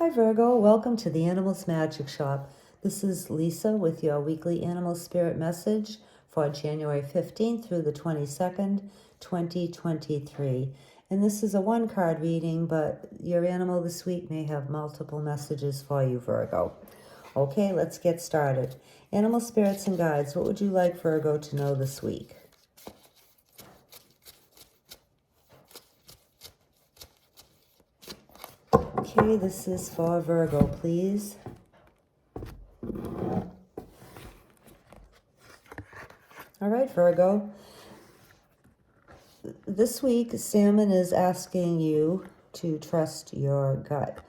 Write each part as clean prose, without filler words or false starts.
Hi Virgo, welcome to the Animals Magic Shop. This is Lisa with your weekly animal spirit message for January 15th through the 22nd, 2023. And this is a one-card reading, but your animal this week may have multiple messages for you, Virgo. Okay, let's get started. Animal spirits and guides, what would you like Virgo to know this week? Okay, this is for Virgo, please. All right, Virgo. This week, Salmon is asking you to trust your gut.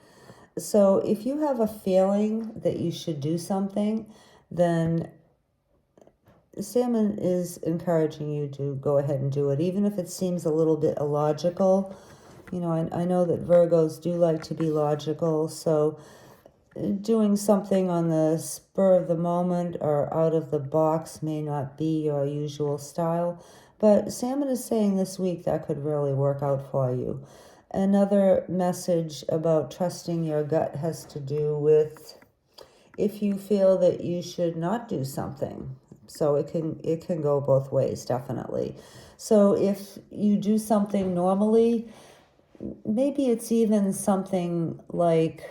So if you have a feeling that you should do something, then Salmon is encouraging you to go ahead and do it, even if it seems a little bit illogical. You know, I know that Virgos do like to be logical, so doing something on the spur of the moment or out of the box may not be your usual style, but Salmon is saying this week that could really work out for you. Another message about trusting your gut has to do with if you feel that you should not do something. So it can go both ways, definitely. So if you do something normally, maybe it's even something like,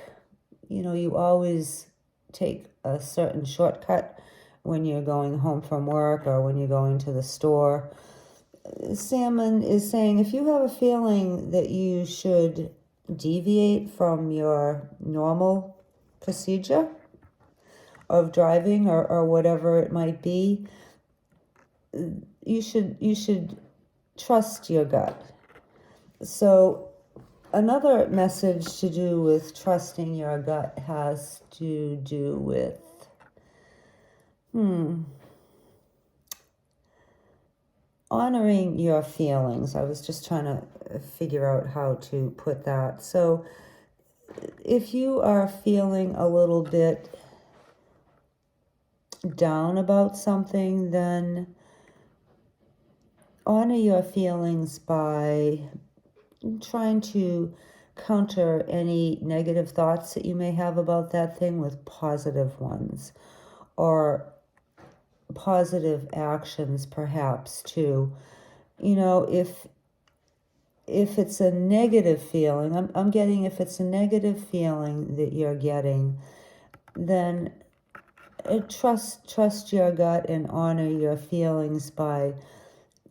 you know, you always take a certain shortcut when you're going home from work or when you're going to the store. Salmon is saying if you have a feeling that you should deviate from your normal procedure of driving or whatever it might be, you should trust your gut. So another message to do with trusting your gut has to do with honoring your feelings. I was just trying to figure out how to put that. So if you are feeling a little bit down about something, then honor your feelings by trying to counter any negative thoughts that you may have about that thing with positive ones, or positive actions perhaps too. You know, if it's a negative feeling, I'm getting, if it's a negative feeling that you're getting, then trust your gut and honor your feelings by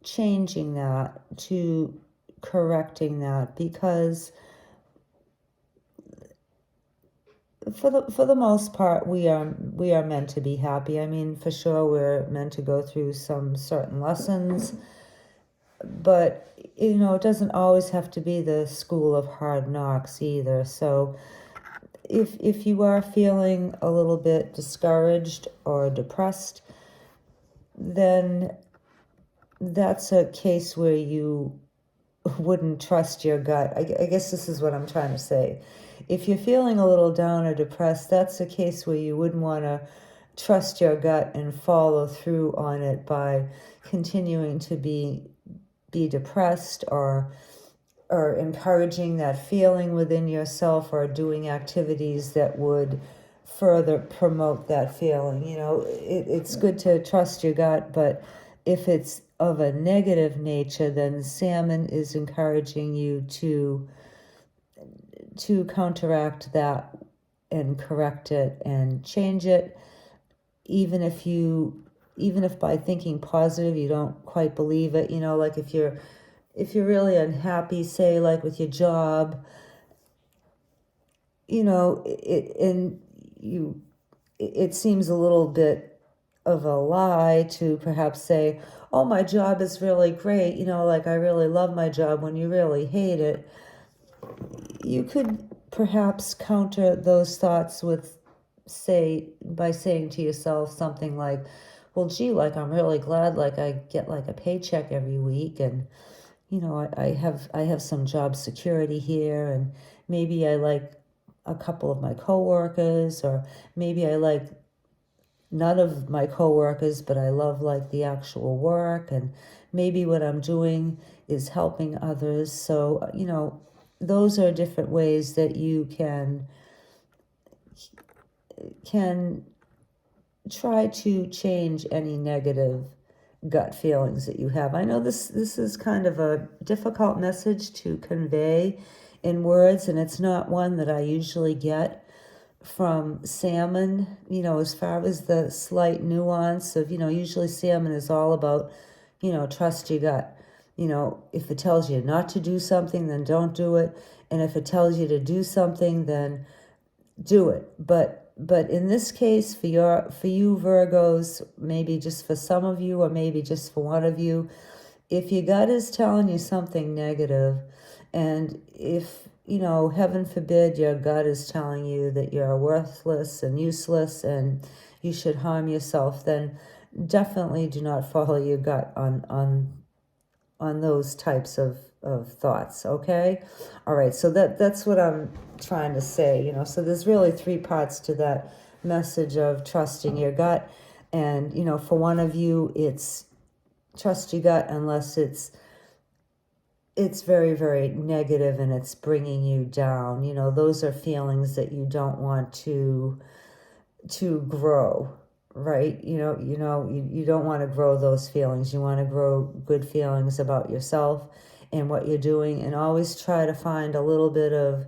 changing that, to correcting that, because for the most part we are meant to be happy. I mean, for sure we're meant to go through some certain lessons, but you know, it doesn't always have to be the school of hard knocks either. So if you are feeling a little bit discouraged or depressed, then that's a case where you wouldn't trust your gut. I guess this is what I'm trying to say. If you're feeling a little down or depressed, that's a case where you wouldn't want to trust your gut and follow through on it by continuing to be depressed, or encouraging that feeling within yourself, or doing activities that would further promote that feeling. You know, it's good to trust your gut, but if it's of a negative nature, then Salmon is encouraging you to counteract that and correct it and change it, even if by thinking positive you don't quite believe it. You know, like if you're really unhappy, say like with your job, you know, it seems a little bit of a lie to perhaps say, oh, my job is really great, you know, like I really love my job, when you really hate it. You could perhaps counter those thoughts with, by saying to yourself something like, well, gee, like I'm really glad like I get like a paycheck every week, and you know, I have some job security here, and maybe I like a couple of my coworkers, or maybe I like none of my coworkers, but I love like the actual work, and maybe what I'm doing is helping others. So, you know, those are different ways that you can can try to change any negative gut feelings that you have. I know this is kind of a difficult message to convey in words, and it's not one that I usually get from salmon, as far as the slight nuance of, usually salmon is all about, trust your gut. If it tells you not to do something, then don't do it. And if it tells you to do something, then do it. But in this case, for you Virgos, maybe just for some of you, or maybe just for one of you, if your gut is telling you something negative, and if, heaven forbid, your gut is telling you that you're worthless and useless and you should harm yourself, then definitely do not follow your gut on those types of thoughts, okay? All right, so that's what I'm trying to say, So there's really three parts to that message of trusting your gut. And, for one of you, it's trust your gut unless it's very, very negative and it's bringing you down. Those are feelings that you don't want to grow, right? You don't want to grow those feelings. You want to grow good feelings about yourself and what you're doing, and always try to find a little bit of,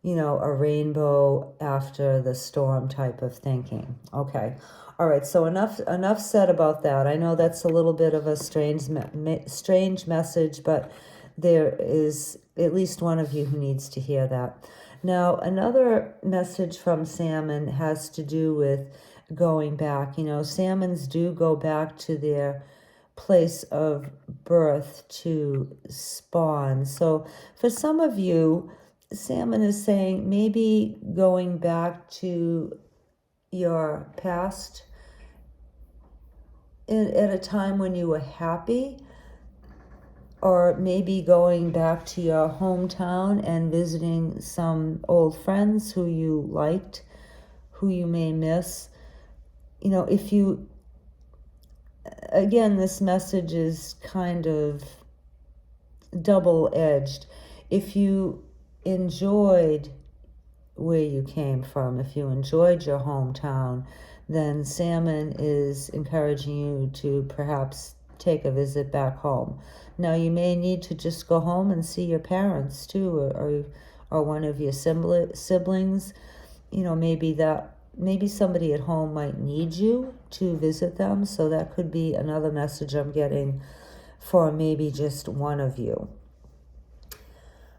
a rainbow after the storm type of thinking. Okay. All right, so enough said about that. I know that's a little bit of a strange message, but there is at least one of you who needs to hear that. Now, another message from salmon has to do with going back. Salmons do go back to their place of birth to spawn. So for some of you, salmon is saying maybe going back to your past at a time when you were happy, or maybe going back to your hometown and visiting some old friends who you liked, who you may miss. If you, again, this message is kind of double-edged. If you enjoyed where you came from, if you enjoyed your hometown, then salmon is encouraging you to perhaps take a visit back home. Now, you may need to just go home and see your parents too, or one of your siblings. Maybe somebody at home might need you to visit them, so that could be another message I'm getting for maybe just one of you.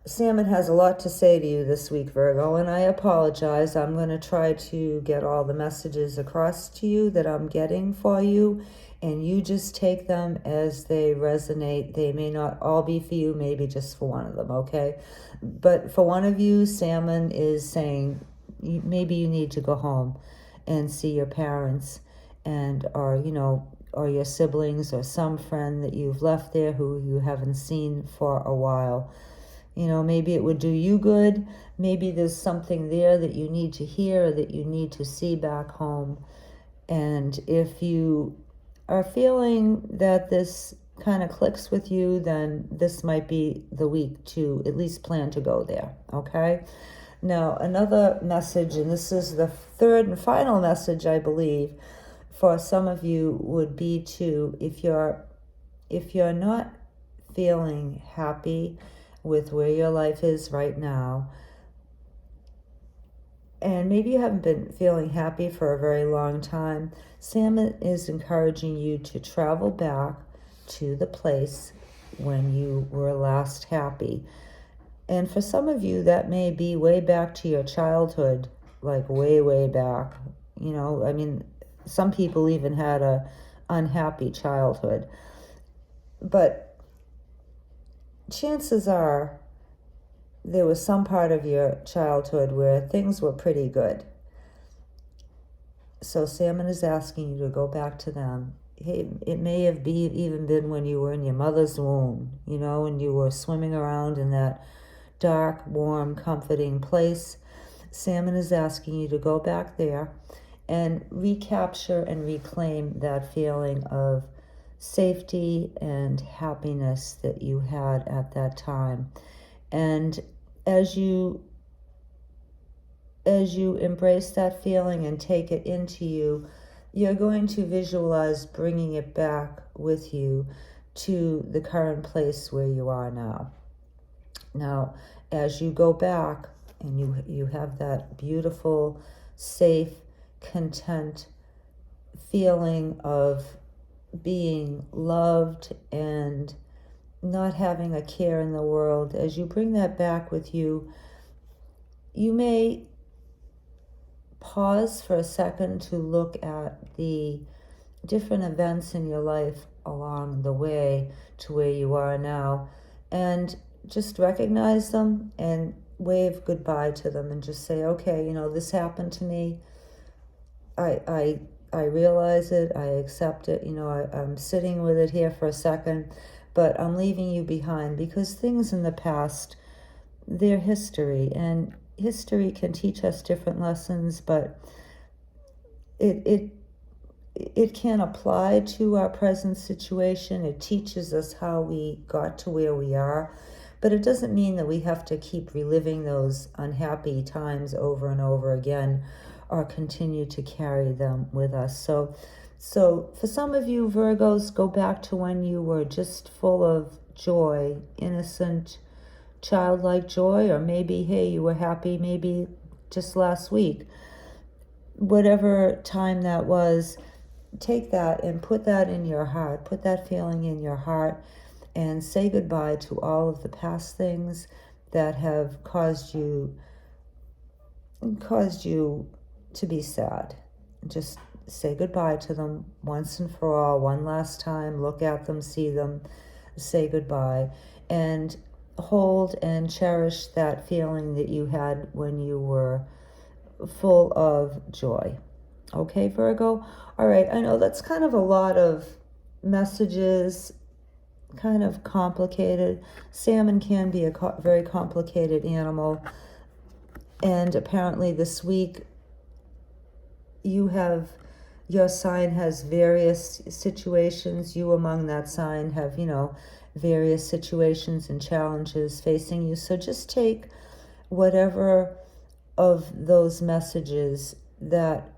Salmon has a lot to say to you this week, Virgo, and I apologize. I'm going to try to get all the messages across to you that I'm getting for you, and you just take them as they resonate. They may not all be for you, maybe just for one of them, okay? But for one of you, salmon is saying maybe you need to go home and see your parents, and or your siblings, or some friend that you've left there who you haven't seen for a while. Maybe it would do you good. Maybe there's something there that you need to hear, that you need to see back home. And if you are feeling that this kind of clicks with you, then this might be the week to at least plan to go there, okay? Now, another message, and this is the third and final message, I believe, for some of you would be to, if you're not feeling happy with where your life is right now, and maybe you haven't been feeling happy for a very long time, salmon is encouraging you to travel back to the place when you were last happy. And for some of you, that may be way back to your childhood, like way, way back. Some people even had a unhappy childhood. But chances are there was some part of your childhood where things were pretty good. So salmon is asking you to go back to them. It may have even been when you were in your mother's womb, and you were swimming around in that dark, warm, comforting place. Salmon is asking you to go back there and recapture and reclaim that feeling of safety and happiness that you had at that time. And as you as you embrace that feeling and take it into you, you're going to visualize bringing it back with you to the current place where you are now. Now, as you go back and you have that beautiful, safe, content feeling of being loved and not having a care in the world, as you bring that back with you, you may pause for a second to look at the different events in your life along the way to where you are now, and just recognize them and wave goodbye to them and just say, okay, this happened to me. I realize it, I accept it, I'm sitting with it here for a second, but I'm leaving you behind, because things in the past, they're history, and history can teach us different lessons, but it can apply to our present situation. It teaches us how we got to where we are, but it doesn't mean that we have to keep reliving those unhappy times over and over again, or continue to carry them with us. So for some of you Virgos, go back to when you were just full of joy, innocent, childlike joy, or maybe, hey, you were happy maybe just last week. Whatever time that was, take that and put that in your heart, put that feeling in your heart, and say goodbye to all of the past things that have caused you to be sad. Just say goodbye to them once and for all, one last time. Look at them, see them, say goodbye, and hold and cherish that feeling that you had when you were full of joy. Okay, Virgo? All right, I know that's kind of a lot of messages, kind of complicated. Salmon can be a very complicated animal. And apparently this week, your sign has various situations. You among that sign have, various situations and challenges facing you. So just take whatever of those messages that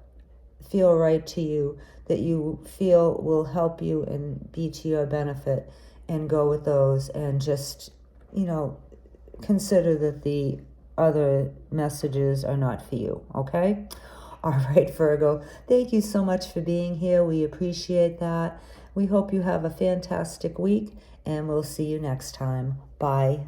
feel right to you, that you feel will help you and be to your benefit, and go with those, and just, consider that the other messages are not for you, okay? All right, Virgo, thank you so much for being here. We appreciate that. We hope you have a fantastic week, and we'll see you next time. Bye.